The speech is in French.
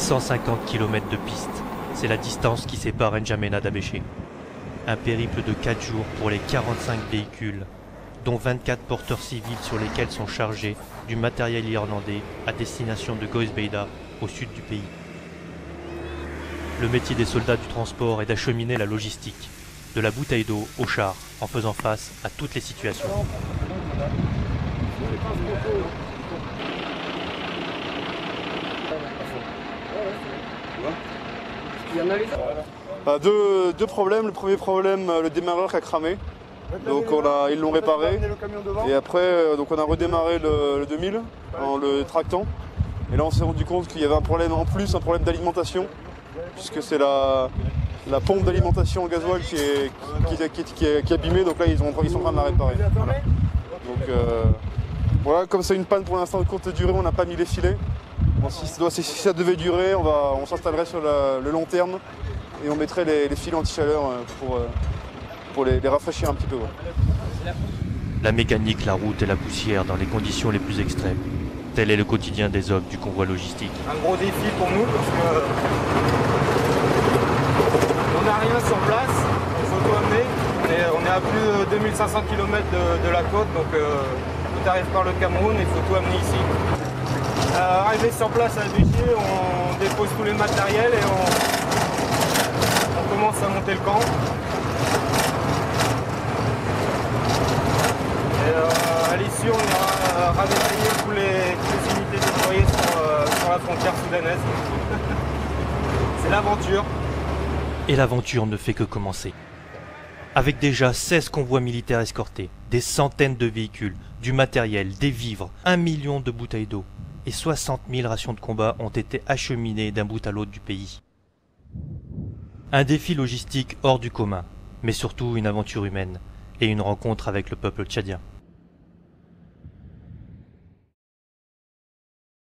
150 km de piste, c'est la distance qui sépare N'Djamena d'Abéché. Un périple de 4 jours pour les 45 véhicules, dont 24 porteurs civils sur lesquels sont chargés du matériel irlandais à destination de Goisbeida, au sud du pays. Le métier des soldats du transport est d'acheminer la logistique, de la bouteille d'eau au char, en faisant face à toutes les situations. Deux problèmes. Le premier problème, le démarreur qui a cramé. Donc ils l'ont réparé. Et après, donc on a redémarré le 2000 en le tractant. Et là on s'est rendu compte qu'il y avait un problème en plus, un problème d'alimentation, puisque c'est la pompe d'alimentation en gasoil qui est abîmée. Donc là ils sont en train de la réparer. Voilà. Donc voilà, comme c'est une panne pour l'instant de courte durée, on n'a pas mis les filets. Bon, si ça devait durer, on s'installerait sur le long terme et on mettrait les filets anti-chaleur pour les rafraîchir un petit peu. Ouais. La mécanique, la route et la poussière dans les conditions les plus extrêmes. Tel est le quotidien des hommes du convoi logistique. Un gros défi pour nous parce que on n'a rien sur place, il faut tout amener. On est à plus de 2500 km de la côte, donc tout arrive par le Cameroun et il faut tout amener ici. Arrivé sur place à Abéché, on dépose tous les matériels et on commence à monter le camp. Et à l'issue, on ira ravitailler toutes les unités déployées sur la frontière soudanaise. C'est l'aventure. Et l'aventure ne fait que commencer. Avec déjà 16 convois militaires escortés, des centaines de véhicules, du matériel, des vivres, 1 million de bouteilles d'eau et 60 000 rations de combat ont été acheminées d'un bout à l'autre du pays. Un défi logistique hors du commun, mais surtout une aventure humaine et une rencontre avec le peuple tchadien.